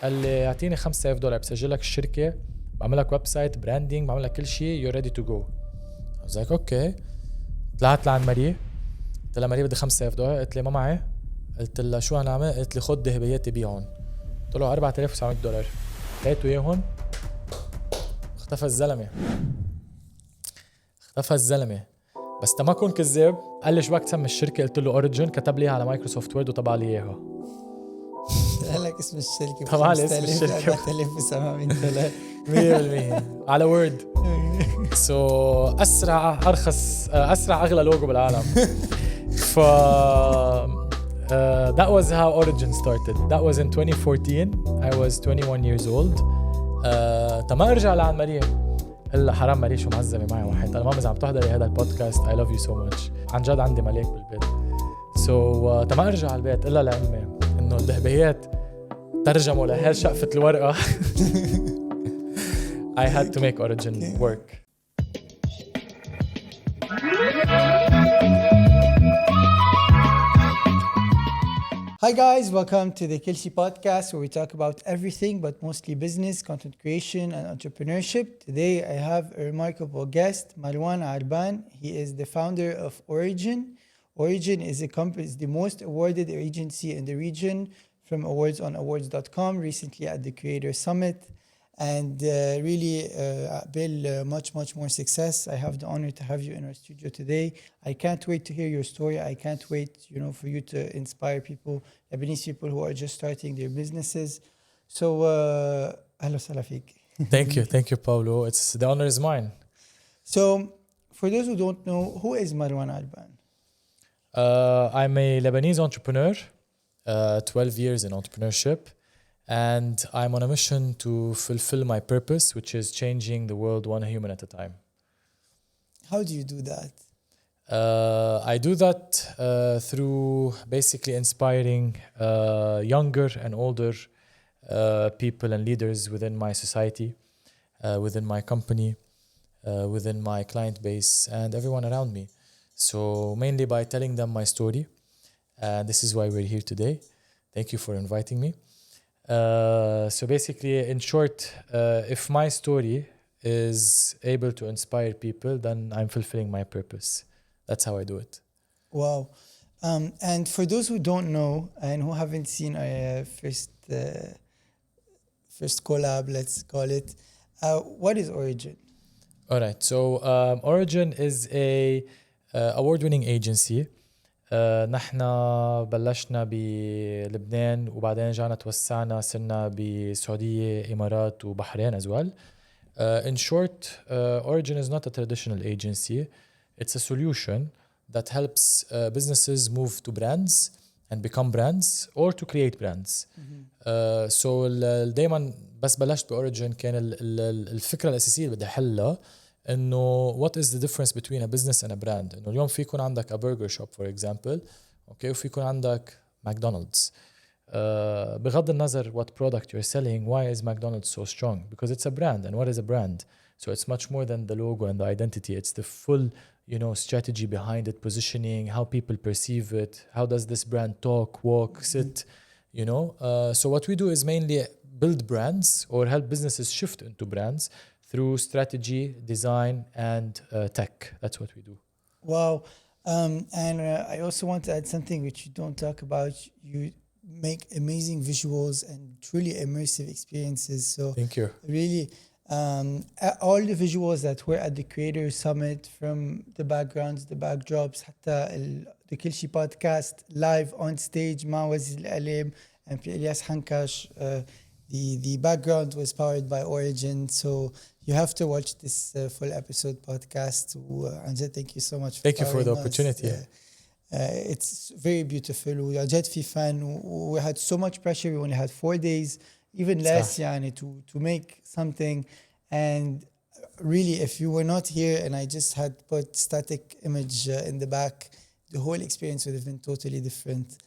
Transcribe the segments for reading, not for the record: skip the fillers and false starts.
قال لي اعطيني $5,000 بسجل لك الشركه بعمل لك ويب سايت براندينج بعمل لك كل شيء you're ready to go. I was like اوكي. طلعت لعند مريه قلت لها مريه بدي $5,000. قلت لي ما معي. قلت لها شو هنعمل؟ قلت لي خد ذهبياتي بيعهم. قلت له $4,900. لقيته اياهم. اختفى الزلمه بس تما كون كذاب. قال لي شو بدك تسمي الشركه؟ قلت له اوريجن. كتب لي على مايكروسوفت وورد وطبع لي اياها. قال لك اسم الشركه طبعا اسم الشركه $4,700 على وورد. اسرع اغلى لوجو بالعالم. ف that was how Origin started. That was in 2014. I was 21 years old. تما ارجع لعند مريم. إلا حرام مريم شو معزمة معي واحد. أنا ما مزعم تحضري هذا البودكاست. I love you so much. عن جد عندي ملاك بالبيت. تما ارجع على البيت إلا لعلمي إنه الذهبيات ترجموا لهالشقفة الورقة. I had to make Origin work. Hi guys, welcome to the Kelshi Podcast, where we talk about everything but mostly business, content creation and entrepreneurship. Today I have a remarkable guest, Marwan Arban. He is the founder of Origin. Origin is the most awarded agency in the region, from awards on awards.com, recently at the Creator Summit, and really build much more success. I have the honor to have you in our studio today. I can't wait to hear your story. I can't wait, for you to inspire people, Lebanese people who are just starting their businesses. So, ahlan wa sahlan fik. Thank you, Paulo. The honor is mine. So, for those who don't know, who is Marwan Arban? I'm a Lebanese entrepreneur, 12 years in entrepreneurship, and I'm on a mission to fulfill my purpose, which is changing the world one human at a time. How do you do that? I do that through basically inspiring younger and older people and leaders within my society, within my company, within my client base, and everyone around me. So mainly by telling them my story. This is why we're here today. Thank you for inviting me. So basically, in short, if my story is able to inspire people, then I'm fulfilling my purpose. That's how I do it. Wow. And for those who don't know and who haven't seen our first collab, let's call it, what is Origin? All right. So Origin is a award-winning agency. نحن بلشنا بلبنان وبعدين جانا توسعنا صرنا بسعودية إمارات وبحرين as well. In short, Origin is not a traditional agency. It's a solution that helps businesses move to brands and become brands or to create brands. So دايما بس بلشت بأوريجين كان الفكرة الأساسية اللي بدي أحلها إنه what is the difference between a business and a brand. إنه اليوم في يكون عندك a burger shop for example, okay, وفي يكون عندك McDonald's. بغض النظر what product you're selling, why is McDonald's so strong? Because it's a brand. And what is a brand? So it's much more than the logo and the identity. It's the full, strategy behind it, positioning, how people perceive it, how does this brand talk, walk, sit, So what we do is mainly build brands or help businesses shift into brands through strategy, design, and tech. That's what we do. Wow. And I also want to add something which you don't talk about. You make amazing visuals and truly immersive experiences. So thank you. Really, all the visuals that were at the Creator Summit, from the backgrounds, the backdrops, حتى the Kelshi Podcast live on stage, مع وزير الإعلام and Elias Hankash. The background was powered by Origin. So you have to watch this full episode podcast. Anja, thank you so much. Thank you for the opportunity. It's very beautiful. We are jet fan. We had so much pressure. We only had 4 days, even less, to make something. And really, if you were not here and I just had put static image in the back, the whole experience would have been totally different.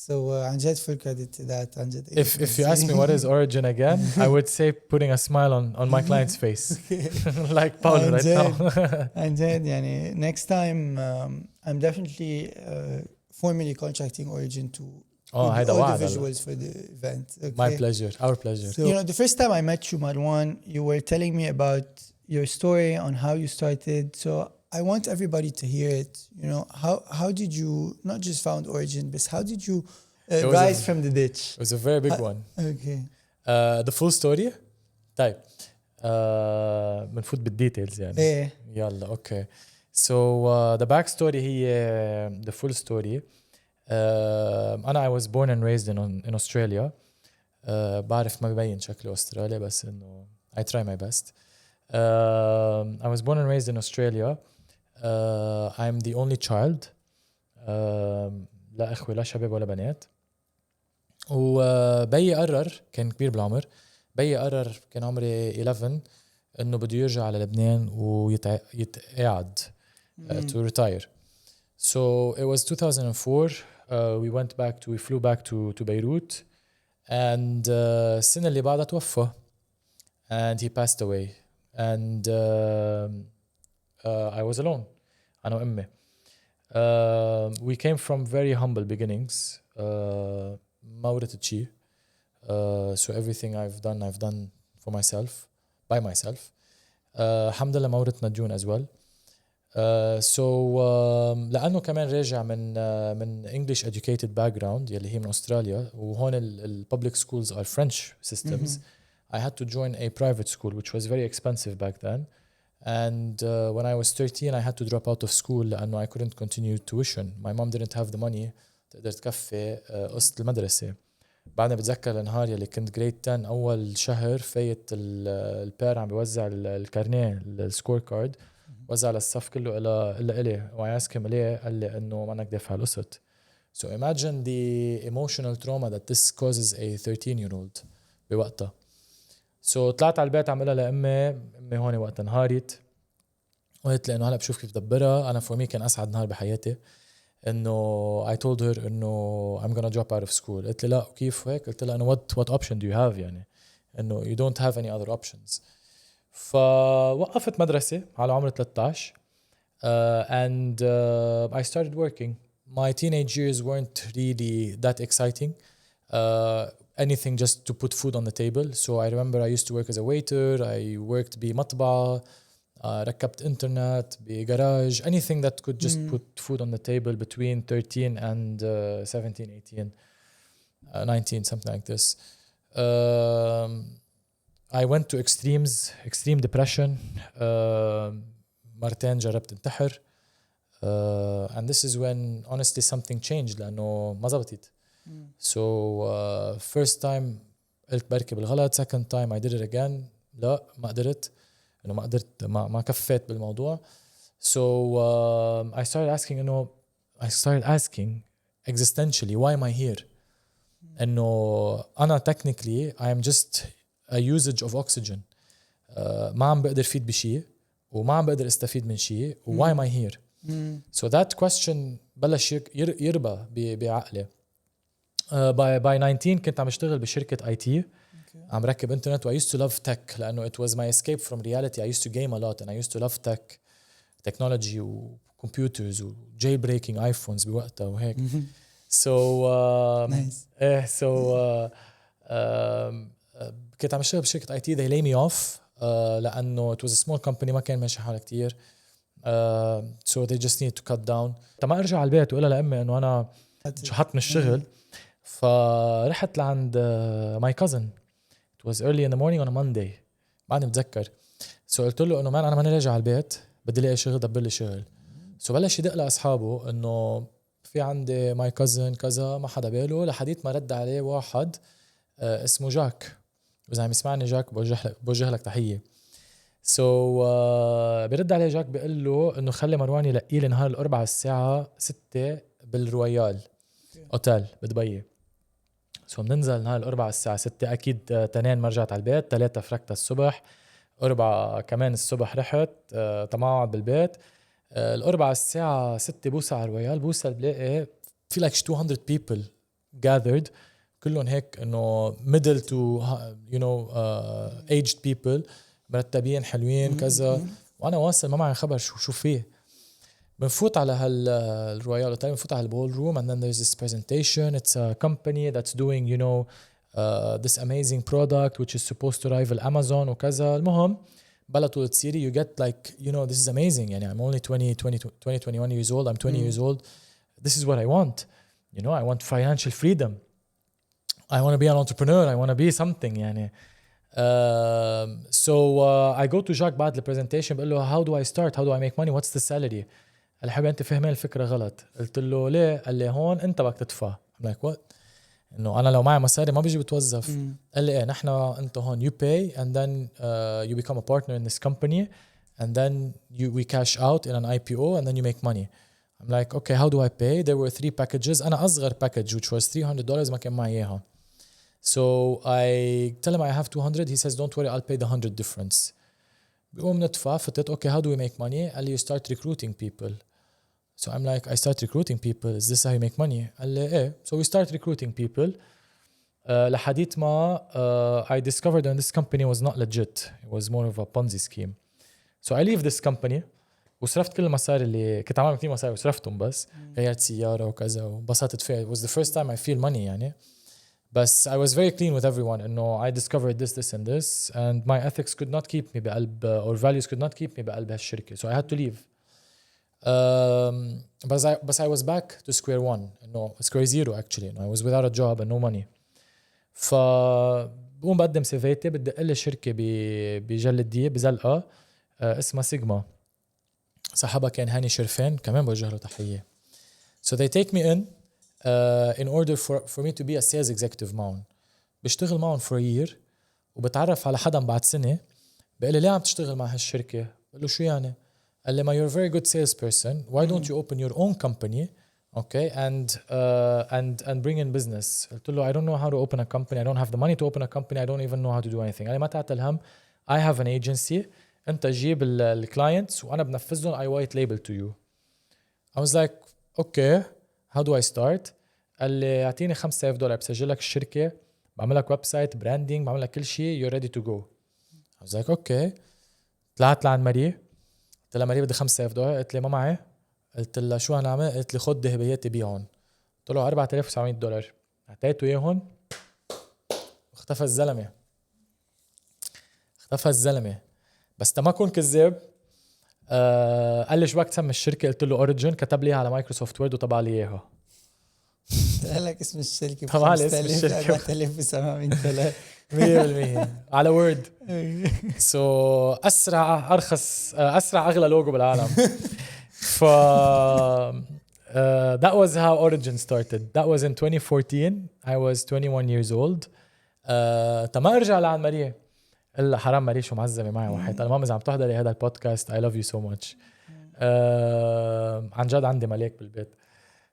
So Anjad, full credit to that. Anjad, if you ask me what is Origin again, I would say putting a smile on my client's face. Like Paulo right now. Anjad, next time I'm definitely formally contracting Origin to هيدا all the وعد visuals for the event. Okay. My pleasure, our pleasure. So, you know, the first time I met you, Marwan, you were telling me about your story on how you started. So I want everybody to hear it. You know, how did you not just found Origin, but how did you rise from the ditch? It was a very big one. Okay. The full story. طيب بنفوت بالديتيلز يعني. Yeah. يلا اوكي. So the backstory هي the full story. أنا I was born and raised in Australia. بعرف ما ببين شكله أستراليا بس إنه I try my best. I was born and raised in Australia. I'm the only child. لا أخوة لا شباب ولا بنات. وبي قرر كان كبير بالعمر. بي قرر كان عمري 11 إنه بده يرجع على لبنان ويتقاعد to retire. So it was 2004. We flew back to Beirut. And السنة اللي بعدها توفى. And he passed away. And I was alone. أنا وأمي. We came from very humble beginnings. ما ورثت شيء. So everything I've done for myself, by myself. الحمد لله ما ورثنا ديون as well. لأنه كمان راجع من English educated background يلي هي من أستراليا وهون ال public schools are French systems. I had to join a private school which was very expensive back then. And when I was 13 I had to drop out of school لأنه I couldn't continue tuition. My mom didn't have the money تقدر تكفي قسط المدرسة. بعدنا بتذكر النهار يلي كنت grade 10 أول شهر فايت البير عم بيوزع الكارنيه السكور كارد وزع على الصف كله إلا إلي وعياسكم إليه قال لي إنه ما أنك دافع القسط. So imagine the emotional trauma that this causes a 13-year-old بوقتها. So طلعت على البيت عم قلها لأمي. أمي هون وقتها انهارت وقلت لي إنه هلأ بشوف كيف دبرها. أنا for me كان أسعد نهار بحياتي إنه I told her إنه I'm gonna drop out of school. قلت لي لا وكيف هيك؟ قلت لها إنه what option do you have يعني إنه you don't have any other options. فوقفت مدرسة على عمر 13 and I started working. My teenage years weren't really that exciting. Anything just to put food on the table. So I remember I used to work as a waiter. I worked بمطبعة. ركبت internet بجراج. Anything that could just put food on the table between 13 and 17, 18, 19, something like this. I went to extreme depression. مرتين جربت انتحر. And this is when honestly something changed لأنه ما زبطت. So first time قلت بركي بالغلط. Second time I did it again. لا ما قدرت. إنه ما قدرت ما كفيت بالموضوع. So I started asking existentially why am I here. إنه أنا technically I am just a usage of oxygen. ما عم بقدر فيد بشيء وما عم بقدر استفيد من شيء. why am I here. So that question بلش يربى بعقلي. By 19 كنت عم اشتغل بشركة IT. عم ركب انترنت. I used to love tech لأنه it was my escape from reality. I used to game a lot and I used to love technology و computers و jailbreaking iPhones بوقتها وهيك. So nice. كنت عم اشتغل بشركة IT. They lay me off لأنه it was a small company ما كان ماشي حالة كتير. So they just need to cut down. تما أرجع على البيت وقلها لأمي إنه أنا شحط من الشغل. فرحت لعند my cousin. It was early in the morning on a Monday. بعدني بتذكر. So قلت له إنه أنا ماني راجع على البيت بدي لي شغل دبر لي شغل. So بلش يدق لأصحابه إنه في عندي my cousin كذا ما حدا باله لحديت ما رد عليه واحد اسمه جاك. وإذا عم يسمعني جاك بوجه لك تحية. So بيرد عليه جاك بيقول له إنه خلي مروان يلقي لي نهار الأربعاء الساعة 6 بالرويال أوتيل بدبي. So بننزل نهار الأربعاء الساعة 6. أكيد تنين ما رجعت على البيت. 3 فركت الصبح. 4 كمان الصبح رحت تماعد بالبيت. الأربعاء الساعة 6 بوصل على الرويال. بوصل بلاقي في like 200 people gathered. كلهم هيك إنه middle to aged people مرتبين حلوين كذا. وأنا واصل ما معي خبر شو فيه. بنفوت على الرويال اوتيل, بنفوت على البول room, and then there's this presentation. It's a company that's doing this amazing product which is supposed to rival Amazon وكذا. المهم بلا طول تصيري you get like this is amazing. يعني I'm only 21 years old, I'm 20 years old. This is what I want. I want financial freedom. I want to be an entrepreneur. I want to be something يعني. So I go to Jacques بعد presentation بقول له how do I start, how do I make money, what's the salary. قال لي حبيبي انت فاهمين الفكره غلط. قلت له ليه؟ قال لي هون انت بدك تدفع. I'm like what؟ انه انا لو معي مصاري ما بيجي بتوظف. قال لي ايه نحن انت هون you pay and then you become a partner in this company and then we cash out in an IPO and then you make money. I'm like okay, how do I pay? There were 3 packages. انا اصغر package which was $300 ما كان معي اياها. So I tell him I have 200. He says don't worry, I'll pay the 100 difference. بقوم ندفع. فتت okay, how do we make money? قال لي you start recruiting people. So I'm like I start recruiting people, is this how you make money? قال لي ايه. So we start recruiting people لحديت ما I discovered that this company was not legit. It was more of a Ponzi scheme. So I leave this company وصرفت كل المصاري اللي كنت عامل فيه مصاري وصرفتهم بس غيرت سيارة وكذا وبسطت فيها. It was the first time I feel money يعني. But I was very clean with everyone. I discovered this and this and my ethics could not keep me بقلب or values could not keep me بقلب هالشركة. So I had to leave. But I was back to square one. Square zero actually. I was without a job and no money. فبقوم بقدم سيفيتي. بدي لي شركة بجلدية بزلقة اسمها سيجما. صاحبها كان هاني شرفين, كمان بوجه له تحية. So they take me in order for me to be a sales executive معهم. بشتغل معهم for a year وبتعرف على حدا بعد سنة. بقول لي ليه عم تشتغل مع هالشركة؟ بقول له شو يعني؟ قال لي you're a very good salesperson. Why don't you open your own company, okay, and bring in business. قلت له I don't know how to open a company. I don't have the money to open a company. I don't even know how to do anything. قال لي ما تعتل هم. I have an agency. أنت جيب الكلاينتس وأنا بنفذهم. I white label to you. I was like okay, how do I start? قال لي اعطيني $5,000 بسجل لك الشركة, بعمل لك ويب سايت, براندينج, بعمل لك كل شيء, you're ready to go. I was like okay. طلعت لعند مريم. قلت لها مريم بدي $5,000. قلت لي ما معي. قلت لها شو هنعمل؟ قلت لي خد هبياتي بيعهم. قلت له $4,900. اعطيته اياهم واختفى الزلمة. بس ما كون كذاب. قال لي شو بدك تسمي الشركة؟ قلت له اوريجن. كتب لي على مايكروسوفت وورد وطبع لي اياها. قال لك اسم الشركة طبعا اسم الشركة $4,700 100% على وورد. سو اسرع اغلى لوجو بالعالم. ف that was how Origin started. That was in 2014. I was 21 years old. تما ارجع لعند ماريا. الا حرام ماريا شو معزمه معي وحيت انا ما عم تحضري هذا البودكاست. I love you so much. عن جد عندي ملاك بالبيت.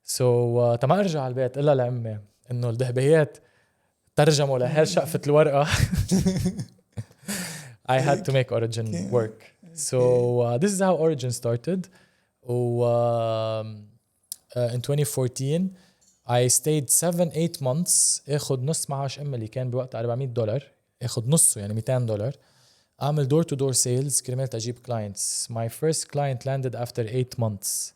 سو تما ارجع على البيت الا لامي انه الذهبيات ترجموا لهالشقفة الورقة. I had to make Origin work. So this is how Origin started. In 2014 I stayed 7-8 months. اخد نص معاش امي اللي كان بوقتها $400. اخد نصه يعني $200. اعمل door to door sales كرمال تجيب clients. My first client landed after 8 months.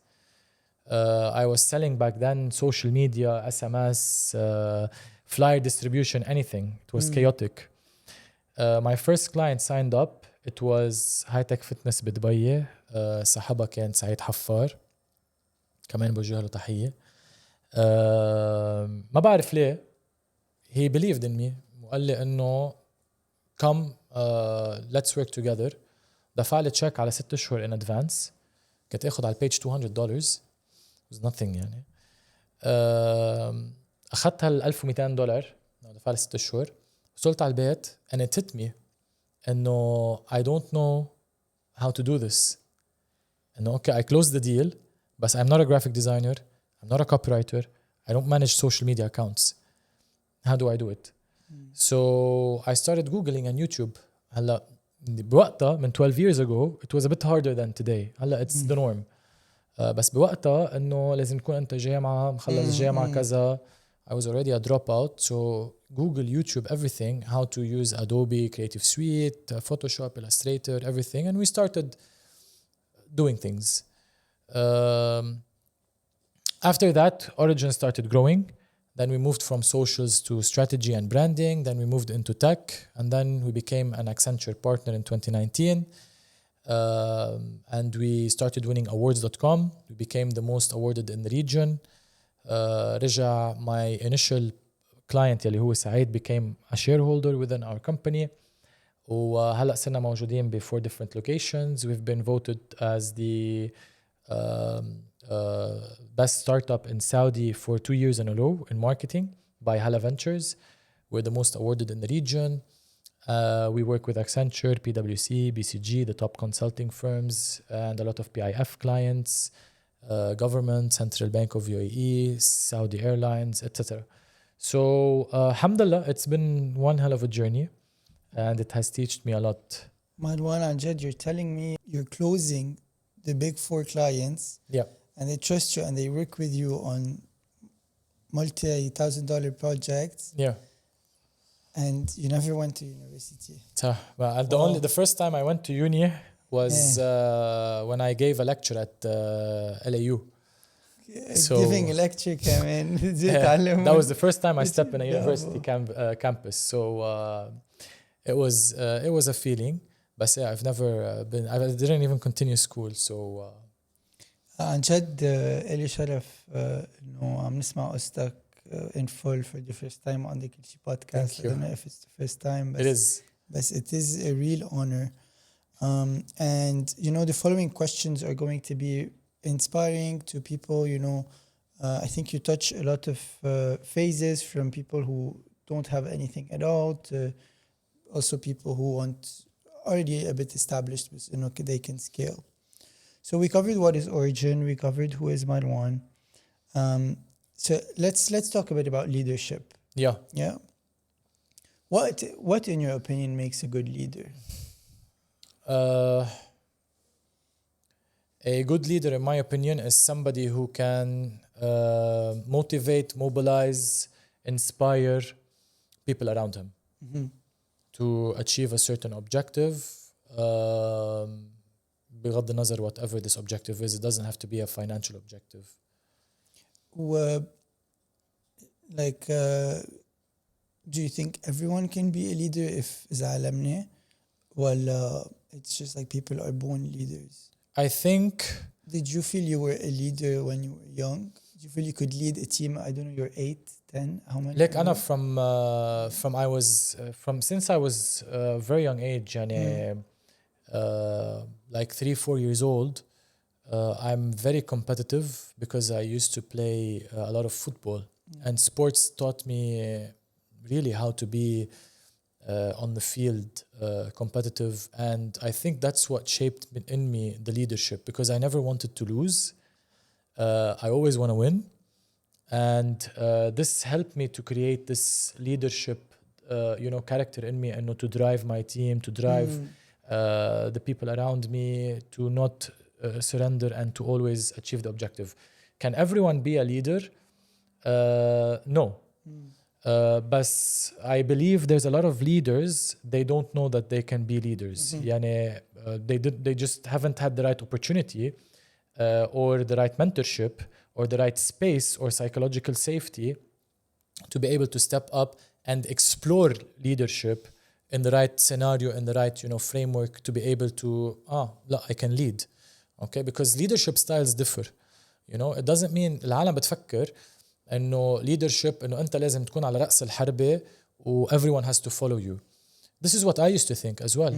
I was selling back then social media, SMS, flyer distribution, anything. It was chaotic. My first client signed up. It was high tech fitness بدبي. صاحبها كان سعيد حفار, كمان بوجه له تحية. ما بعرف ليه he believed in me وقال لي انه come let's work together. دفع لي تشيك على 6 أشهر in advance. كنت اخد على البيج $200. was nothing يعني. أخذتها $1,200. دفع لي 6 أشهر. وصلت على البيت and it hit me إنه I don't know how to do this. إنه okay, I closed the deal but I'm not a graphic designer, I'm not a copywriter, I don't manage social media accounts. How do I do it? So I started Googling on YouTube. هلا بوقتها من 12 years ago it was a bit harder than today. هلا it's the norm. بس بوقتها إنه لازم تكون أنت جامعة مخلص جامعة كذا. I was already a dropout, so Google, YouTube, everything, how to use Adobe, Creative Suite, Photoshop, Illustrator, everything. And we started doing things. After that, Origin started growing. Then we moved from socials to strategy and branding. Then we moved into tech. And then we became an Accenture partner in 2019. And we started winning awards.com. We became the most awarded in the region. رجع my initial client يلي هو سعيد became a shareholder within our company. وهلأ صرنا موجودين ب 4 different locations. We've been voted as the best startup in Saudi for 2 years in a row in marketing by Hala Ventures. We're the most awarded in the region. We work with Accenture, PwC, BCG, the top consulting firms, and a lot of PIF clients, government, Central Bank of UAE, Saudi Airlines, etc. So, alhamdulillah, it's been one hell of a journey, and it has taught me a lot. Marwan and Jed, you're telling me you're closing the big 4 clients. Yeah. And they trust you and they work with you on multi-$1,000 projects. Yeah. And you never went to university. Well, the first time I went to uni was when I gave a lecture at LAU. So, giving a lecture, that was the first time I stepped in a university campus. So it was a feeling. But yeah, I've never been. I didn't even continue school. So. عن جد إلي شرف إنه عم نسمع قصتك in full for the first time on the Kelshi Podcast. I don't know if it's the first time, but it is a real honor. And you know, the following questions are going to be inspiring to people. You know, I think you touch a lot of phases from people who don't have anything at all to also people who want already a bit established, but you know, they can scale. So we covered what is Origin. We covered who is Marwan. So let's talk a bit about leadership. Yeah. Yeah. What in your opinion makes a good leader? A good leader, in my opinion, is somebody who can motivate, mobilize, inspire people around him to achieve a certain objective. بغض النظر whatever this objective is, it doesn't have to be a financial objective. Do you think everyone can be a leader if زعلمني? Well, it's just like people are born leaders. I think. Did you feel you were a leader when you were young? Did you feel you could lead a team? I don't know, you're 8, 10, how many? Like أنا since I was a very young age, يعني like 3-4 years old, I'm very competitive because I used to play a lot of football, and sports taught me really how to be on the field competitive, and I think that's what shaped in me the leadership, because I never wanted to lose. I always want to win, and this helped me to create this leadership character in me, and to drive my team, to drive the people around me, to not surrender, and to always achieve the objective. Can everyone be a leader? No. But I believe there's a lot of leaders, they don't know that they can be leaders. يعني, they just haven't had the right opportunity or the right mentorship or the right space or psychological safety to be able to step up and explore leadership in the right scenario, in the right framework, to be able to I can lead. Okay, because leadership styles differ. It doesn't mean العالم بتفكر انه leadership انه انت لازم تكون على رأس الحربة و everyone has to follow you. This is what I used to think as well.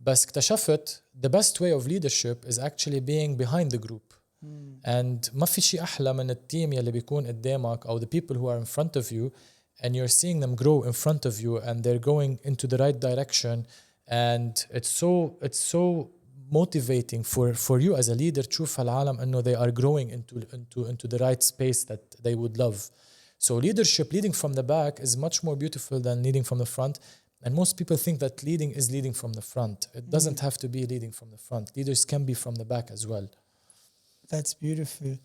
بس اكتشفت the best way of leadership is actually being behind the group. And ما في شيء أحلى من التيم يلي بيكون قدامك أو the people who are in front of you, and you're seeing them grow in front of you and they're going into the right direction, and it's so motivating for you as a leader تشوف هالعالم انه they are growing into the right space that they would love. So leadership, leading from the back, is much more beautiful than leading from the front, and most people think that leading is leading from the front. It doesn't have to be leading from the front. Leaders can be from the back as well. That's beautiful,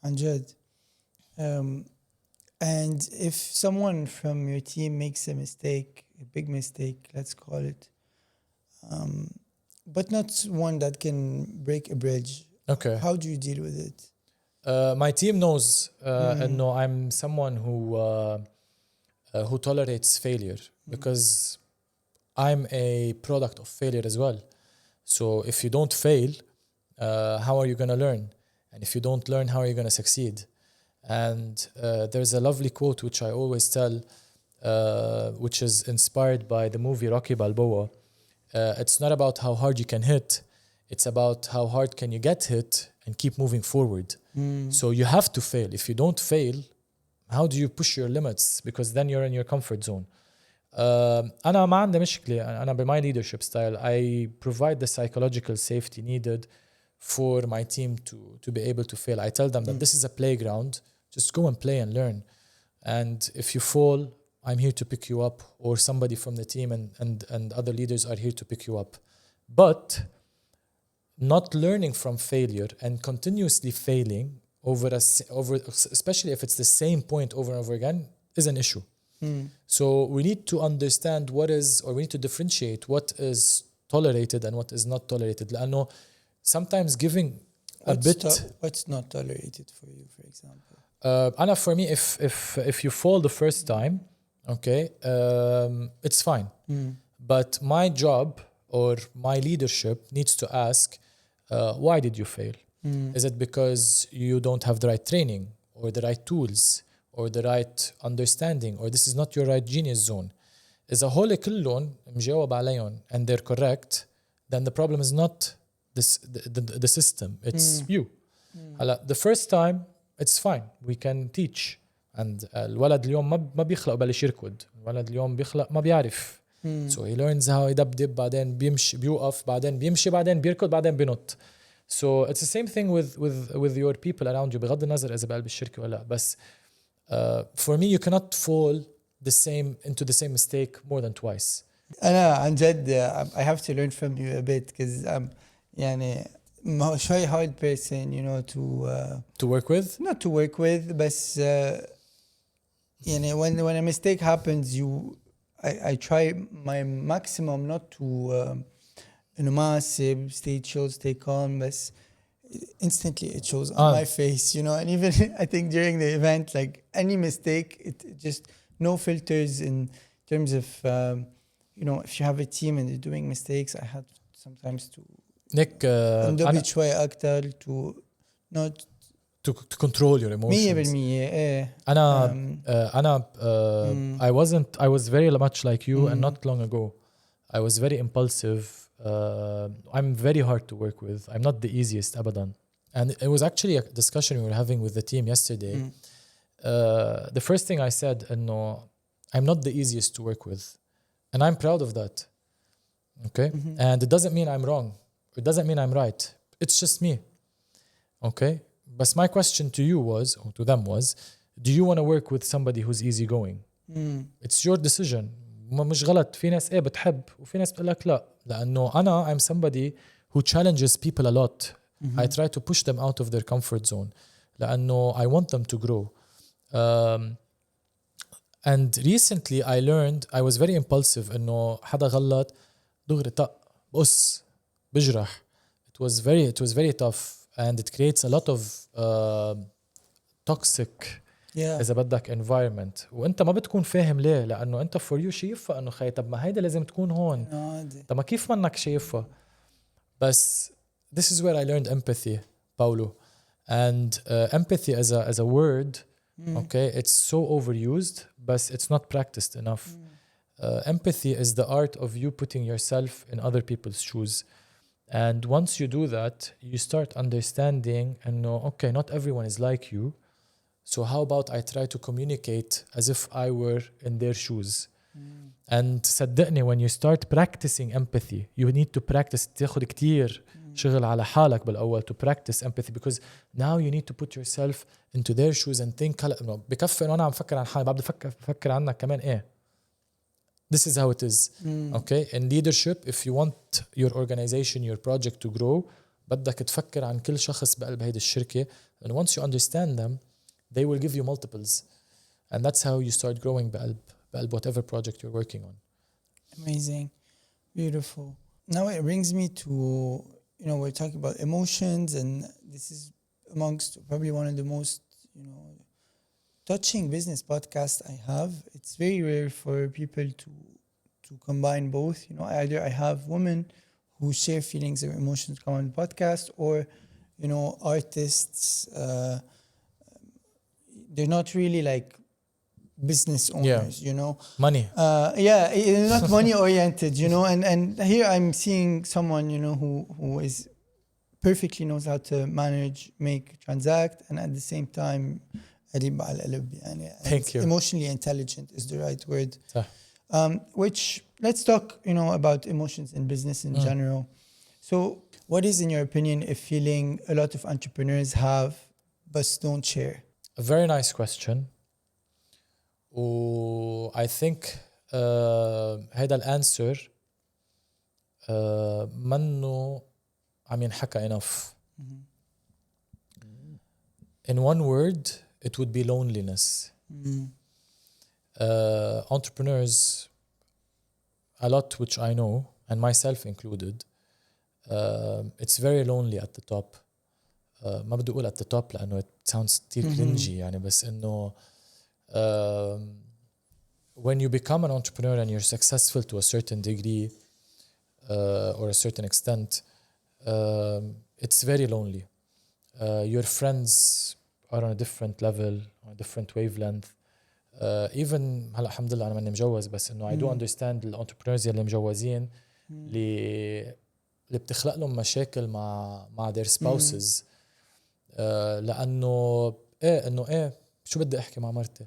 Anjad. And if someone from your team makes a mistake, a big mistake, let's call it, but not one that can break a bridge, Okay. How do you deal with it? My team knows no, I'm someone who tolerates failure because I'm a product of failure as well. So if you don't fail, how are you going to learn? And if you don't learn, how are you going to succeed? And there's a lovely quote which I always tell, which is inspired by the movie Rocky Balboa. It's not about how hard you can hit. It's about how hard can you get hit and keep moving forward. So you have to fail. If you don't fail, how do you push your limits? Because then you're in your comfort zone. أنا ما عندي مشكلة. أنا by my leadership style, I provide the psychological safety needed for my team to be able to fail. I tell them that this is a playground. Just go and play and learn. And if you fall, I'm here to pick you up, or somebody from the team and other leaders are here to pick you up. But not learning from failure and continuously failing over especially if it's the same point over and over again is an issue. So we need to understand we need to differentiate what is tolerated and what is not tolerated. لأنه sometimes giving what's not tolerated for you, for example? Anna, for me, if you fall the first time, okay, it's fine. But my job or my leadership needs to ask, why did you fail? Is it because you don't have the right training or the right tools or the right understanding, or this is not your right genius zone? إذا هول كلهم مجاوب عليهم and they're correct, then the problem is not the system, it's you. The first time, it's fine, we can teach. And الولد اليوم ما بيخلق بلش يركض. الولد اليوم بيخلق ما بيعرف. So he learns how يدبدب, بعدين بيمشي بيوقف, بعدين بيمشي, بعدين بيركض, بعدين بينط. So it's the same thing with your people around you. بغض النظر إذا بقلب الشركة ولا لا. بس for me, you cannot fall into the same mistake more than twice. أنا عن جد I have to learn from you a bit because يعني شوي hard person, you know, to work with. Not to work with, بس يعني when a mistake happens, I try my maximum not to إنه ما أسيب, stay chill, stay calm, بس instantly it shows on my face, you know. And even I think during the event, like any mistake, it just no filters in terms of you know, if you have a team and they're doing mistakes, I had sometimes to انضبط شوي أكتر to not to control your emotions. 100% إيه. I was very much like you, and not long ago I was very impulsive. I'm very hard to work with. I'm not the easiest أبدا. And it was actually a discussion we were having with the team yesterday. The first thing I said, no, I'm not the easiest to work with, and I'm proud of that. Okay, and it doesn't mean I'm wrong. It doesn't mean I'm right. It's just me. Okay, but my question to you was, or to them was, do you want to work with somebody who's easygoing? It's your decision. مش غلط. في ناس بتحب وفي ناس بتقول لك لا. لأنه I'm somebody who challenges people a lot. I try to push them out of their comfort zone. لأنه I want them to grow. And recently I learned, I was very impulsive, إنه حدا غلط دغري طق بقص بجرح. It was very tough, and it creates a lot of toxic إذا بدك environment. وأنت ما بتكون فاهم ليه. لأنه أنت for you شايفها إنه خي طب ما هيدا لازم تكون هون. طب ما كيف منك شايفها. بس this is where I learned empathy, Paulo. And empathy as a word, okay, it's so overused, but it's not practiced enough. Empathy is the art of you putting yourself in other people's shoes. And once you do that, you start understanding and know, okay, not everyone is like you. So how about I try to communicate as if I were in their shoes. And صدقني, when you start practicing empathy, you need to practice. تاخد كتير شغل على حالك بالأول to practice empathy, because now you need to put yourself into their shoes and think بكفي إنه أنا عم فكر عن حالي بعد بفكر عنك كمان إيه. This is how it is. Okay, in leadership, if you want your organization, your project to grow, بدك تفكر عن كل شخص بقلب هيدي الشركة, and once you understand them, they will give you multiples, and that's how you start growing بقلب whatever project you're working on. Amazing, beautiful. Now it brings me to, we're talking about emotions, and this is amongst probably one of the most, touching business podcasts I have. It's very rare for people to combine both. Either I have women who share feelings or emotions come on the podcast, or artists. They're not really like business owners, Money. Not money oriented, and here I'm seeing someone, who is perfectly knows how to manage, make, transact, and at the same time قريب على القلب يعني. Thank you. Emotionally intelligent is the right word. صح. Which let's talk, about emotions in business in general. So what is, in your opinion, a feeling a lot of entrepreneurs have but don't share? A very nice question. I think هيدا الانسر منه عم ينحكى enough. In one word, it would be loneliness. Entrepreneurs, a lot which I know, and myself included, it's very lonely at the top. ما بدي أقول at the top لأنه it sounds كتير cringy يعني, بس إنه when you become an entrepreneur and you're successful to a certain degree or a certain extent, it's very lonely. Your friends are on a different level, on a different wavelength. Even هلا الحمد لله أنا ماني مجوز, بس إنه I do understand the entrepreneurs اللي مجوزين اللي بتخلق لهم مشاكل مع their spouses. لأنه إنه شو بدي أحكي مع مرتي؟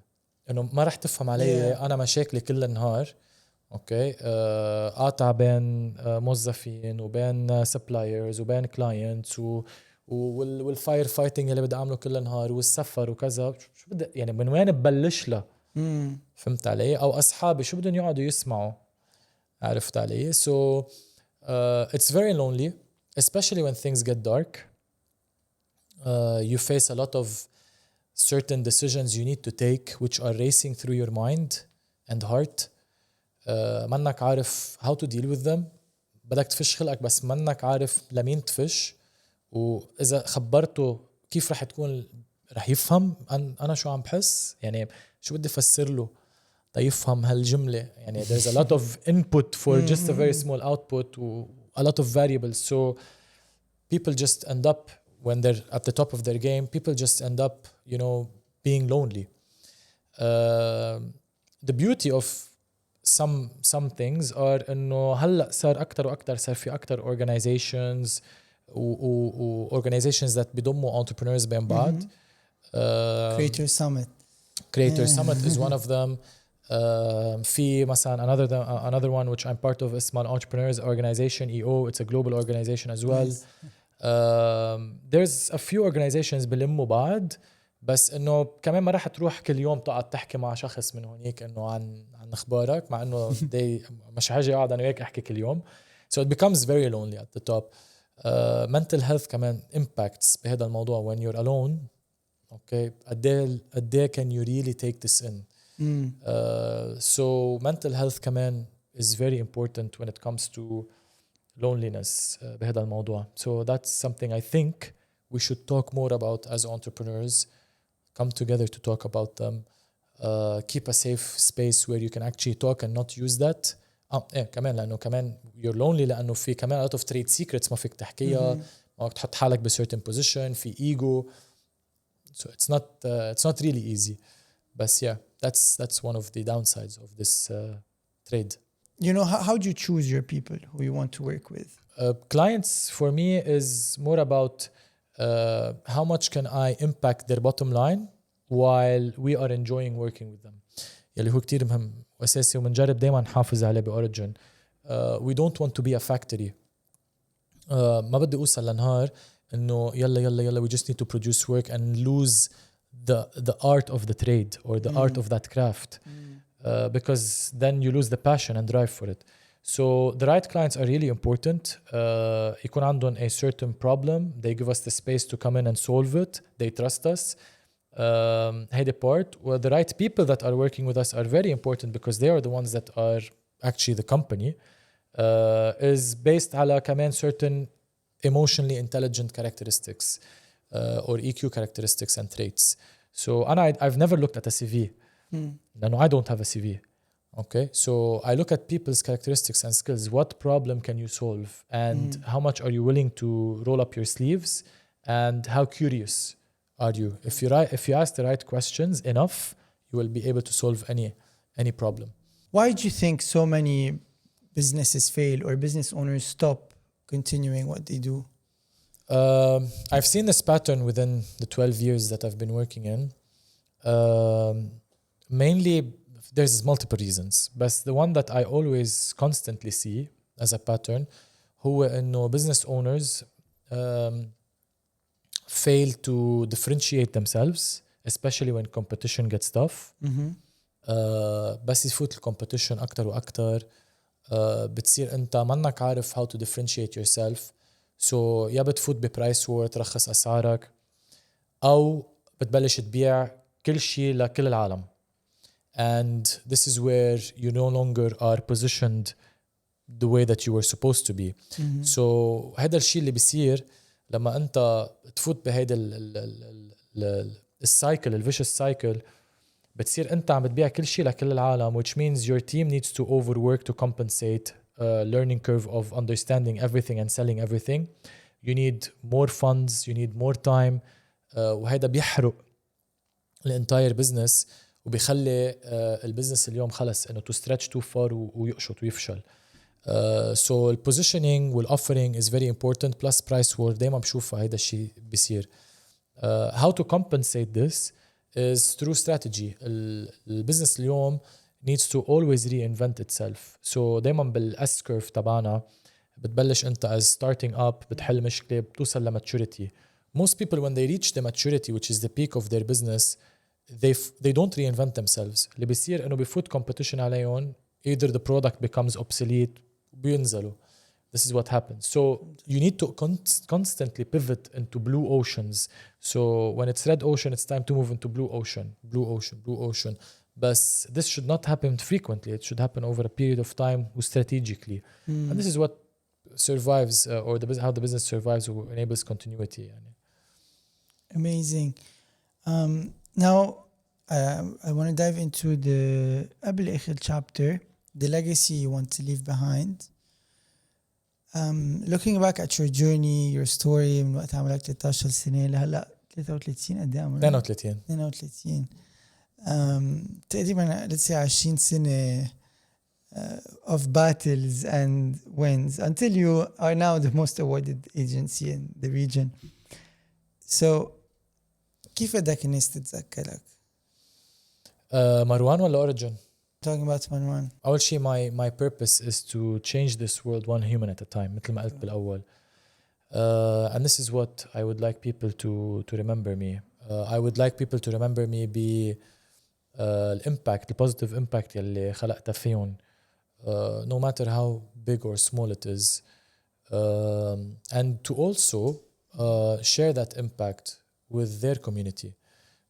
إنه ما رح تفهم علي. أنا مشاكلي كل النهار. أوكي. قاطع بين موظفين وبين suppliers وبين clients والفاير فايتنج اللي بدي أعمله كل النهار والسفر وكذا. شو بدي يعني من وين ببلش له؟ فهمت علي؟ أو أصحابي شو بدهم يقعدوا يسمعوا؟ عرفت علي؟ So it's very lonely, especially when things get dark. You face a lot of certain decisions you need to take which are racing through your mind and heart. منك عارف how to deal with them. بدك تفش خلقك بس منك عارف لمين تفش, وإذا خبرته كيف رح تكون رح يفهم أنا شو عم بحس. يعني شو بدي أفسر له يفهم هالجملة. يعني there's a lot of input for just a very small output a lot of variables. So people just end up, when they're at the top of their game, people just end up, being lonely. The beauty of some things are إنه هلأ صار أكتر وأكتر, صار في أكتر organizations organizations that بيضموا entrepreneurs بين بعض. Creator Summit is one of them. في مثلا another one which I'm part of اسمها Entrepreneurs Organization EO. It's a global organization as well. There's a few organizations بلموا بعض, بس انه كمان ما راح تروح كل يوم تقعد تحكي مع شخص من هونيك انه عن اخبارك, مع انه مش حاجه اقعد انا وياك احكي كل يوم. So it becomes very lonely at the top. Mental health كمان impacts بهذا الموضوع when you're alone. Okay, قد ايه can you really take this in? So mental health كمان is very important when it comes to loneliness بهذا الموضوع. So that's something I think we should talk more about as entrepreneurs. Come together to talk about them. Keep a safe space where you can actually talk and not use that. كمان لأنه كمان you're lonely لأنه في كمان a lot of trade secrets ما فيك تحكيها, ما فيك تحط حالك ب certain position, في ego. So it's not really easy. But yeah, that's one of the downsides of this trade. How do you choose your people who you want to work with? Clients for me is more about how much can I impact their bottom line while we are enjoying working with them. يلي هو كتير مهم وأساسي ومنجرب دايما نحافظ عليه بأوريجن. We don't want to be a factory. ما بدي أوصل لنهار إنه يلا we just need to produce work and lose the art of the trade or the art of that craft. Because then you lose the passion and drive for it. So the right clients are really important. يكون عندهم a certain problem, they give us the space to come in and solve it, they trust us. هيدا part. Well, the right people that are working with us are very important because they are the ones that are actually the company. Is based على كمان certain emotionally intelligent characteristics or EQ characteristics and traits. So I've never looked at a CV. No, I don't have a CV. Okay, so I look at people's characteristics and skills. What problem can you solve, and how much are you willing to roll up your sleeves, and how curious are you? If you ask the right questions enough, you will be able to solve any problem. Why do you think so many businesses fail or business owners stop continuing what they do? I've seen this pattern within the 12 years that I've been working in. Mainly, there's multiple reasons, but the one that I always constantly see as a pattern هو إنه business owners fail to differentiate themselves, especially when competition gets tough. بس يفوت الكومبيتيشن أكتر وأكتر بتصير أنت منك عارف how to differentiate yourself. So يا بتفوت ببرايس وور ترخص أسعارك أو بتبلش تبيع كل شيء لكل العالم. And this is where you no longer are positioned the way that you were supposed to be. So هذا الشيء اللي بيصير لما أنت تفوت بهيدا السايكل الفيشس سايكل بتصير أنت عم بتبيع كل شيء لكل العالم, which means your team needs to overwork to compensate a learning curve of understanding everything and selling everything. You need more funds, you need more time, وهذا بيحرق الانتاير بزنس وبيخلي البزنس اليوم خلص انه to stretch too far ويقشط ويفشل. So the positioning والoffering is very important, plus price war دايما بشوفها هيدا الشيء بيصير. How to compensate this is through strategy. البزنس اليوم needs to always reinvent itself. So دايما بالS curve تبعنا بتبلش انت as starting up بتحل مشكلة بتوصل لmaturity. Most people when they reach the maturity which is the peak of their business they don't reinvent themselves. اللي بيصير انه بيفوت competition عليهم, either the product becomes obsolete بينزلوا. This is what happens. So you need to constantly pivot into blue oceans. So when it's red ocean, it's time to move into blue ocean, blue ocean, blue ocean. But this should not happen frequently. It should happen over a period of time strategically. And this is what survives or how the business survives or enables continuity. Amazing. Now, I want to dive into the قبل آخر chapter, the legacy you want to leave behind. Looking back at your journey, your story من وقت عمرك 13 سنة لهلا 33 قد ايه عمرك؟ 32 تقريبا let's say 20 سنة of battles and wins until you are now the most awarded agency in the region. So كيف بدك الناس تتذكرك؟ مروان ولا Origin? Talking about Marwan. أول شيء my purpose is to change this world one human at a time مثل ما قلت بالأول. And this is what I would like people to remember me. I would like people to remember me الإمباكت the positive impact يلي خلقتها فيهم, no matter how big or small it is, and to also share that impact with their community.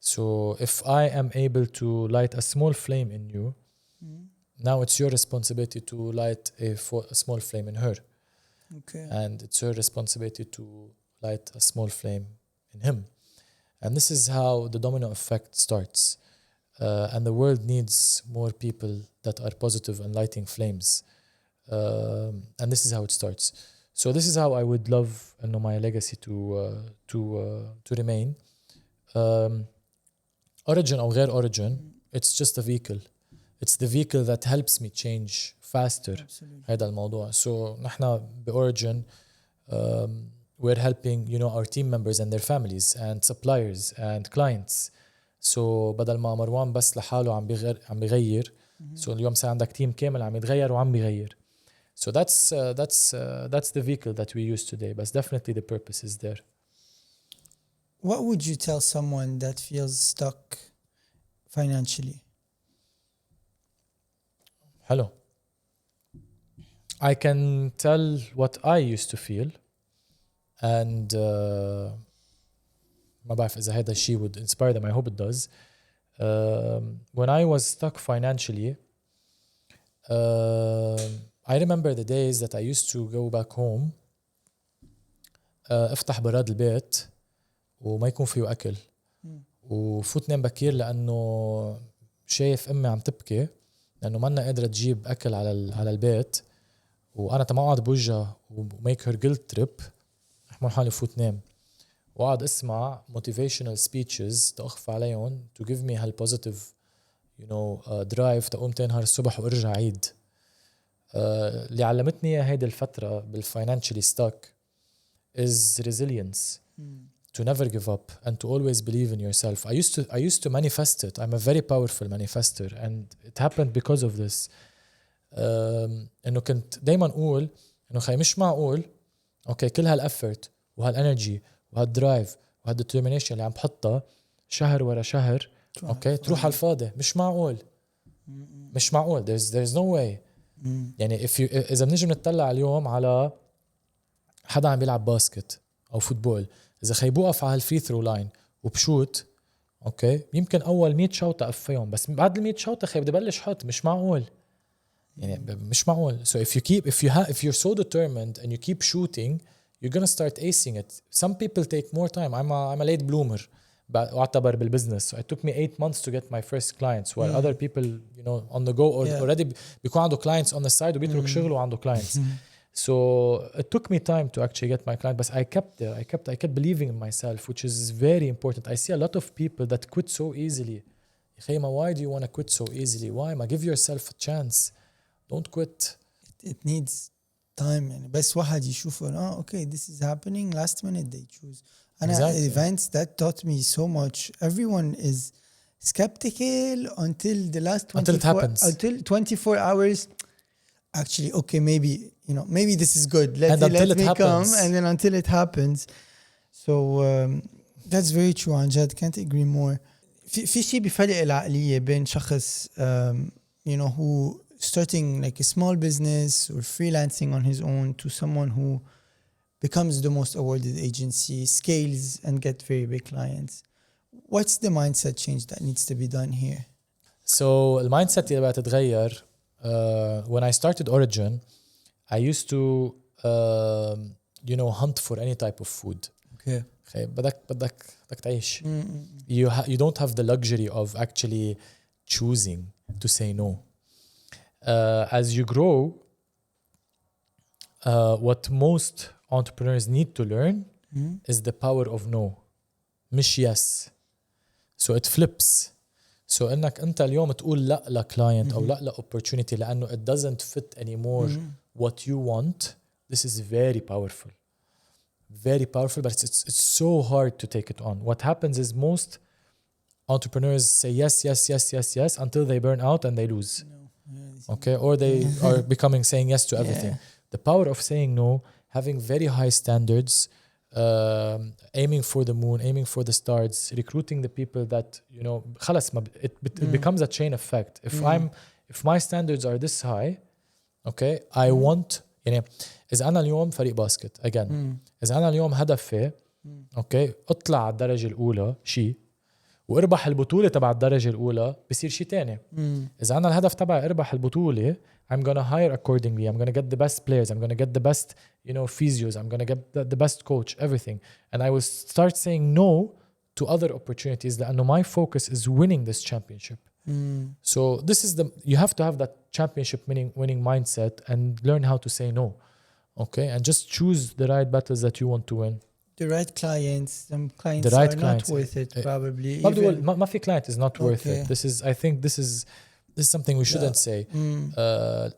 So if I am able to light a small flame in you, now it's your responsibility to light a small flame in her. Okay. And it's her responsibility to light a small flame in him. And this is how the domino effect starts. And the world needs more people that are positive and lighting flames. And this is how it starts. So this is how I would love my legacy to remain. Origin or غير Origin, it's just a vehicle. It's the vehicle that helps me change faster. Absolutely. هذا الموضوع. So نحن بOrigin we're helping our team members and their families and suppliers and clients. So بدل ما مروان بس لحاله عم بيغير, so اليوم صار عندك تيم كامل عم يتغير وعم بيغير. So that's the vehicle that we use today. But definitely the purpose is there. What would you tell someone that feels stuck financially? Hello. I can tell what I used to feel, and ما بعرف إذا هذا الشيء would inspire them. I hope it does. When I was stuck financially, I remember the days that I used to go back home افتح براد البيت وما يكون فيه أكل وفوت نام بكير لأنه شايف أمي عم تبكي لأنه مانا قادرة تجيب أكل على البيت وأنا تما أقعد بوجهها وميك هير جيلت تريب أحمل حالي فوت نام وقعد اسمع motivational speeches تأخف عليهم to give me هالpositive drive تقوم تنهار الصبح وارجع عيد. اللي علمتني هيدي الفترة بالfinancially stuck is resilience. To never give up and to always believe in yourself. I used to manifest it. I'm a very powerful manifester and it happened because of this. إنه كنت دايما أقول إنه خي مش معقول أوكي كل هالأفورت وهالانرجي وهالدرايف وهالdetermination اللي عم بحطها شهر ورا شهر أوكي تروح على الفاضي. مش معقول. There's no way. يعني إذا بنيجي بنطلع اليوم على حدا عم بيلعب باسكت أو فوتبول إذا خي بوقف على هالفري ثرو لاين وبشوت أوكي يمكن أول 100 شوطة أفيهم بس بعد 100 شوطة خي بدي بلش حط. مش معقول يعني مش معقول. So if you're so determined and you keep shooting you're gonna start acing it. Some people take more time. I'm a late bloomer واعتبر بالبزنس. So it took me 8 months to get my first clients while other people on the go or already بيكون عنده clients on the side وبيترك شغله وعنده clients. So it took me time to actually get my client, but I kept there. I kept believing in myself, which is very important. I see a lot of people that quit so easily. Khayma, why do you want to quit so easily? Why? Ma, give yourself a chance. Don't quit. It needs time. يعني بس واحد يشوفه okay, this is happening. Last minute they choose. Exactly. Events that taught me so much. Everyone is skeptical until the last 24 until it happens. Until 24 hours. Actually, okay, maybe this is good. Let me come, and then until it happens. So that's very true. عن جد can't agree more. في شيء بفرق العقلية بين شخص who starting like a small business or freelancing on his own to someone who becomes the most awarded agency, scales and get very big clients. What's the mindset change that needs to be done here? So المايندسيت اللي بدها تتغير. When I started Origin, I used to, hunt for any type of food. Okay. بدك تعيش. You don't have the luxury of actually choosing to say no. As you grow, what most entrepreneurs need to learn is the power of no. مش yes. So it flips. So إنك أنت اليوم تقول لا لكلاينت أو لا opportunity لأنه it doesn't fit anymore what you want. This is very powerful. Very powerful, but it's so hard to take it on. What happens is most entrepreneurs say yes until they burn out and they lose. Okay, or they are becoming saying yes to everything. The power of saying no, having very high standards, aiming for the moon, aiming for the stars, recruiting the people that خلاص it becomes a chain effect. If my standards are this high, okay, I want يعني إذا أنا اليوم فريق باسكت again إذا أنا اليوم هدفي okay أطلع على الدرجة الأولى شيء وأربح البطولة تبع الدرجة الأولى بصير شيء تاني. إذا أنا الهدف تبعي أربح البطولة I'm gonna hire accordingly. I'm gonna get the best players. I'm gonna get the best, physios. I'm gonna get the best coach, everything. And I will start saying no to other opportunities لأنه my focus is winning this championship. So this is you have to have that championship winning mindset and learn how to say no. Okay, and just choose the right battles that you want to win. The right clients, some clients the right are clients. not worth it probably. ما في client is not worth it. This is something we shouldn't say,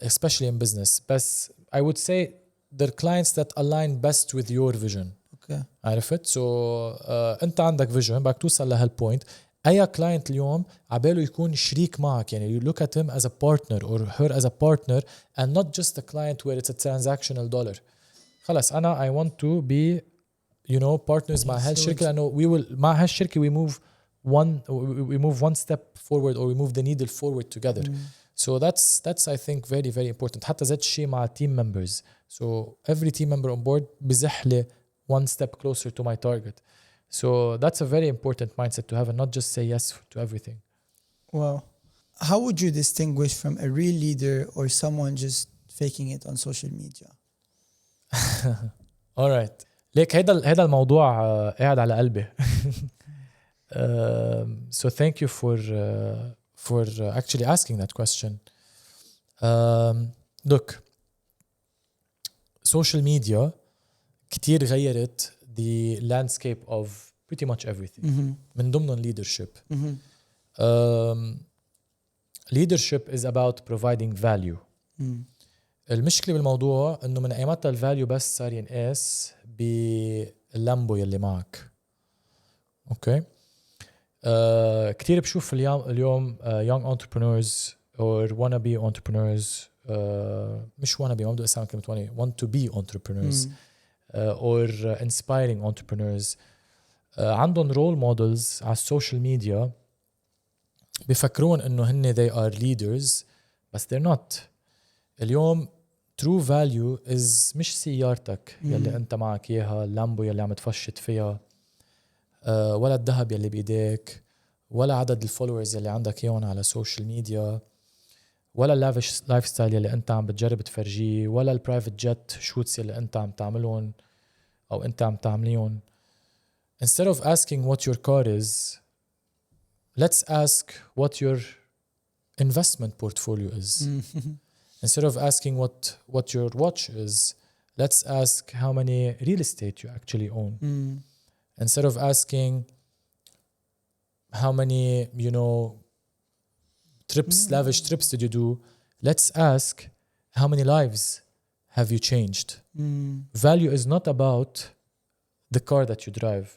especially in business. But I would say the clients that align best with your vision. Okay. عرفت؟ So أنت عندك vision بدك توصل لهالpoint. أي client اليوم عباله يكون شريك معك يعني you look at him as a partner or her as a partner and not just a client where it's a transactional dollar. خلاص أنا I want to be partners مع هالشركة لأنه مع هالشركة we move one step forward or we move the needle forward together. So that's I think very very important. حتى زاد الشيء مع team members. So every team member on board بزح لي one step closer to my target. So that's a very important mindset to have and not just say yes to everything. Wow. How would you distinguish from a real leader or someone just faking it on social media? All right. ليك هيدا الموضوع قاعد على قلبي. So thank you for actually asking that question. Look, social media كتير غيرت the landscape of pretty much everything. من ضمنهم leadership. Leadership is about providing value. المشكلة بالموضوع إنه من أيامتها الفاليو بس صار ينقاس باللامبو يلي معك. أوكي. كتير بشوف اليوم young entrepreneurs or wanna be entrepreneurs, مش wanna be, ما بدي أسمع كلمة want to be entrepreneurs or inspiring entrepreneurs, عندهم role models على السوشيال ميديا بيفكرون إنه هن they are leaders بس they're not. اليوم true value is مش سيارتك يلي أنت معك إياها، اللامبو يلي عم تفشت فيها، ولا الذهب يلي بإيديك، ولا عدد الفولورز يلي عندك إياهم على السوشيال ميديا، ولا اللافش لايف ستايل يلي أنت عم بتجرب تفرجيه، ولا البرايفت جيت شوتس يلي أنت عم تعملون أو أنت عم تعمليون. Instead of asking what your car is, let's ask what your investment portfolio is. Instead of asking what your watch is, let's ask how many real estate you actually own. Instead of asking how many, lavish trips did you do, let's ask how many lives have you changed. Value is not about the car that you drive.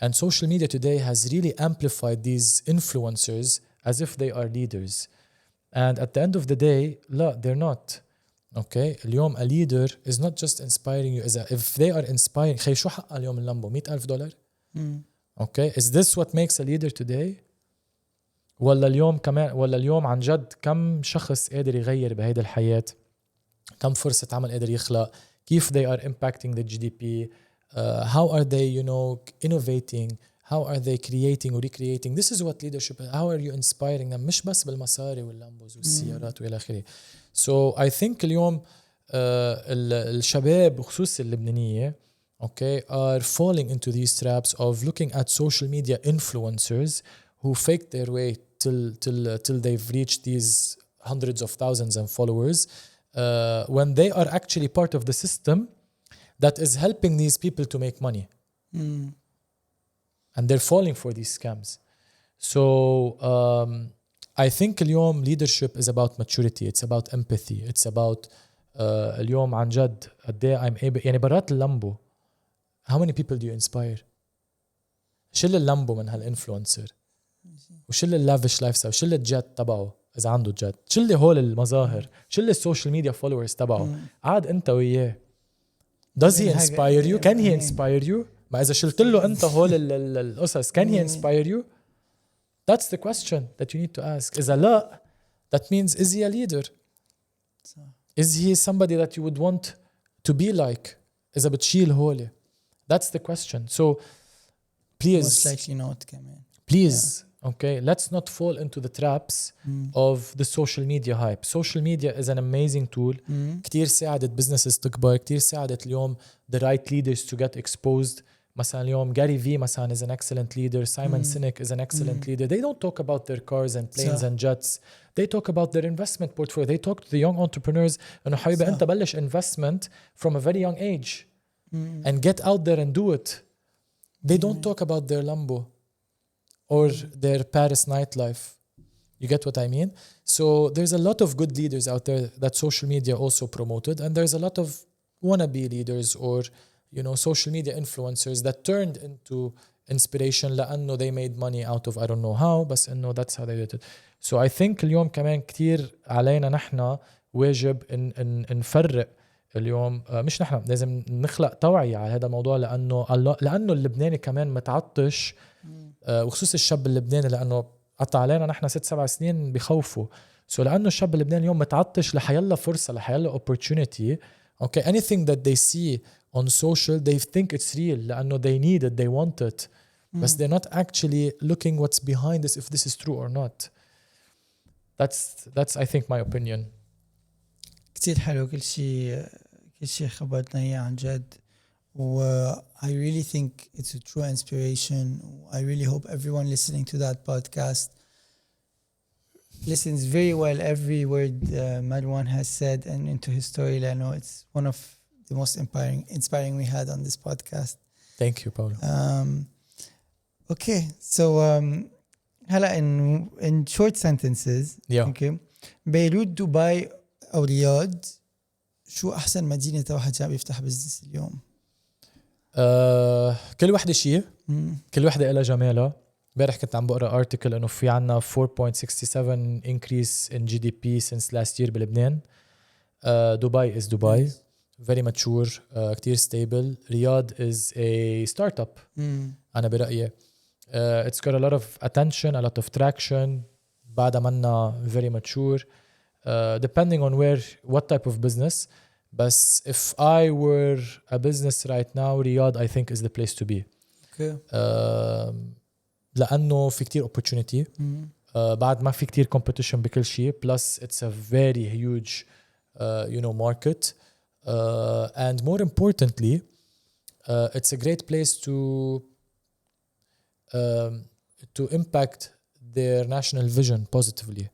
And social media today has really amplified these influencers as if they are leaders. And at the end of the day, لا, they're not. Okay? اليوم a leader is not just inspiring you. If they are inspiring, خي شو حق اليوم اللامبو $100,000. Okay? Is this what makes a leader today? ولا اليوم عن جد كم شخص قادر يغير بهيدا الحياة؟ كم فرصة عمل قادر يخلق؟ كيف they are impacting the GDP? How are they, innovating? How are they creating or recreating? This is what leadership is. How are you inspiring them? مش بس بالمصاري واللامبوز والسيارات وإلى آخره. So I think اليوم الشباب وخصوصا اللبنانية are falling into these traps of looking at social media influencers who fake their way till they've reached these hundreds of thousands of followers when they are actually part of the system that is helping these people to make money. And they're falling for these scams. So I think اليوم leadership is about maturity. It's about empathy. It's about اليوم عن جد قد ايه I'm able يعني برات اللامبو. How many people do you inspire? شيل اللامبو من هالانفلونسر وشيل اللافش لايف ستايل، شيل الجت تبعه إذا عنده جت، شيل هول المظاهر، شيل السوشيال ميديا فولورز تبعه، عاد أنت وياه. Does he inspire you? Can he inspire you? ما إذا شلت له أنت هول القصص can he inspire you? That's the question that you need to ask. إذا لا, that means is he a leader? Is he somebody that you would want to be like? إذا بتشيل هولي. That's the question. So please, most likely not كمان. Please, let's not fall into the traps of the social media hype. Social media is an amazing tool. كتير ساعدت businesses تكبر، كتير ساعدت اليوم the right leaders to get exposed. مثلا اليوم Gary V مثلا is an excellent leader. Simon Sinek is an excellent leader. They don't talk about their cars and planes and jets. They talk about their investment portfolio. They talk to the young entrepreneurs إنه حبيبي أنت بلش investment from a very young age and get out there and do it. They don't talk about their Lambo or their Paris nightlife. You get what I mean? So there's a lot of good leaders out there that social media also promoted, and there's a lot of wannabe leaders or social media influencers that turned into inspiration لأنه they made money out of I don't know how, بس إنه that's how they did it. So I think اليوم كمان كتير علينا نحن واجب إن نفرق اليوم، مش نحن لازم نخلق توعية على هذا الموضوع لأنه اللبناني كمان متعطش، وخصوص الشاب اللبناني لأنه قطع علينا نحن 6-7 سنين بخوفوا. لأنه الشاب اللبناني اليوم متعطش لحيلا فرصة لحيلا opportunity. Anything that they see on social they think it's real لأنه they need it, they want it, but they're not actually looking what's behind this, if this is true or not. That's I think my opinion. كتير حلو كل شيء خبرتنا إياه عن جد. I really think it's a true inspiration. I really hope everyone listening to that podcast listens very well every word Marwan has said and into his story. I know it's one of the most inspiring we had on this podcast. Thank you, Paulo. Okay, so هلا in short sentences. Yeah. Okay, بيروت دبي أو رياض شو أحسن مدينة واحد جاب يفتح بزنس اليوم؟ كل وحدة شيء، كل وحدة إلها جمالها. امبارح كنت عم بقرا ارتكل انه في عنا 4.67 increase in GDP since last year بلبنان. دبي is Dubai, very mature, كتير stable. رياض is a startup. أنا برأيي it's got a lot of attention, a lot of traction. بعدها منا very mature, depending on what type of business. But if I were a business right now, Riyadh I think is the place to be. Okay. لأنه في كتير opportunity. بعد ما في كتير competition بكل شيء. Plus it's a very huge market. And more importantly, it's a great place to impact their national vision positively.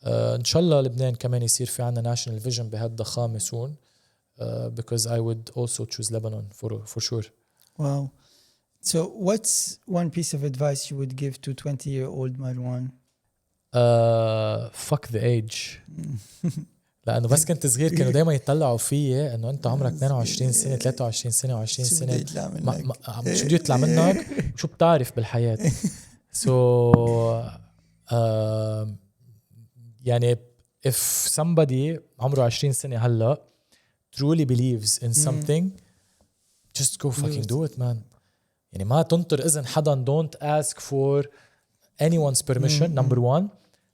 إن شاء الله لبنان كمان يصير في عنا national vision بهالضخامة soon. Because I would also choose Lebanon for sure. Wow. So what's one piece of advice you would give to 20-year-old Marwan? Fuck the age. لأنه بس كنت صغير كانوا دايما يطلعوا فيي إنه أنت عمرك 22 سنة 23 سنة و20 سنة شو بده يطلع منك شو بتعرف بالحياة. So يعني if somebody عمره 20 سنة هلا truly believes in something, just go fucking do it, man. يعني ما تنطر إذن حدا. Don't ask for anyone's permission, number one,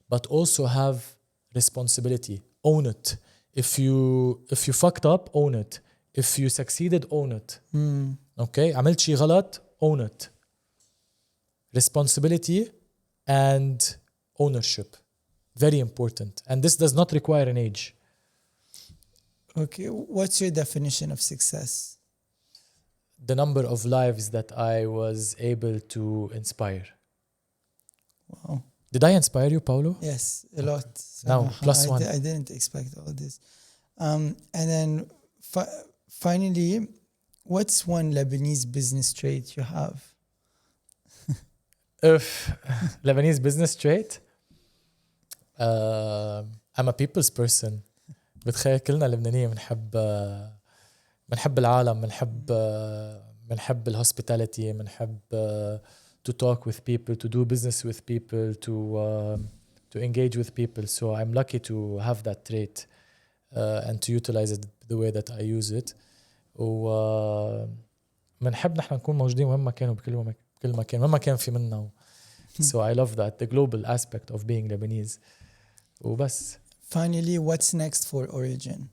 but also have responsibility. Own it. If you fucked up, own it. If you succeeded, own it. Okay? عملت شي غلط, own it. Responsibility and ownership. Very important. And this does not require an age. Okay, what's your definition of success? The number of lives that I was able to inspire. Wow. Did I inspire you, Paulo? Yes, a lot. Now, plus one. I didn't expect all this. And then finally, what's one Lebanese business trait you have? If Lebanese business trait, I'm a people's person. بتخيل كلنا لبنانيين بنحب العالم, بنحب الhospitality, بنحب to talk with people, to do business with people, to engage with people. So I'm lucky to have that trait and to utilize it the way that I use it. ومنحب نحن نكون موجودين وين ما كانوا بكل مكان وين ما كان في منا. So I love that, the global aspect of being Lebanese. وبس. Finally, what's next for Origin?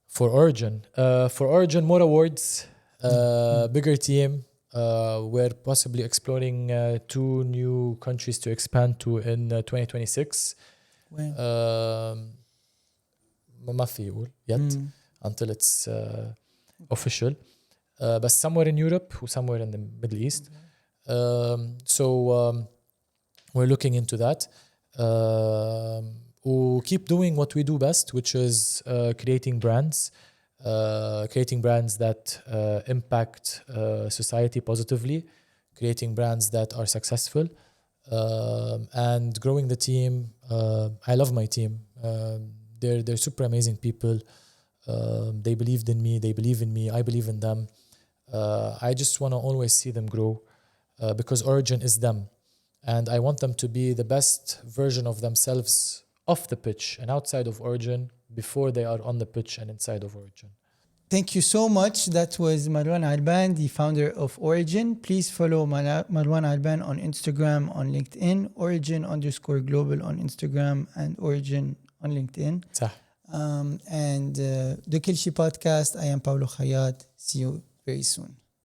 For Origin, more awards, bigger team. We're possibly exploring 2 new countries to expand to in 2026. When? ما في يقول yet until it's official. But somewhere in Europe or somewhere in the Middle East. So we're looking into that. We'll keep doing what we do best, which is creating brands that impact society positively, creating brands that are successful, and growing the team. I love my team. They're super amazing people. They believed in me. They believe in me. I believe in them. I just want to always see them grow because Origin is them. And I want them to be the best version of themselves off the pitch and outside of Origin before they are on the pitch and inside of Origin. Thank you so much. That was Marwan Arban, the founder of Origin. Please follow Marwan Arban on Instagram, on LinkedIn, Origin_Global on Instagram and Origin on LinkedIn. And the Kelshi Podcast, I am Paulo Khayat. See you very soon.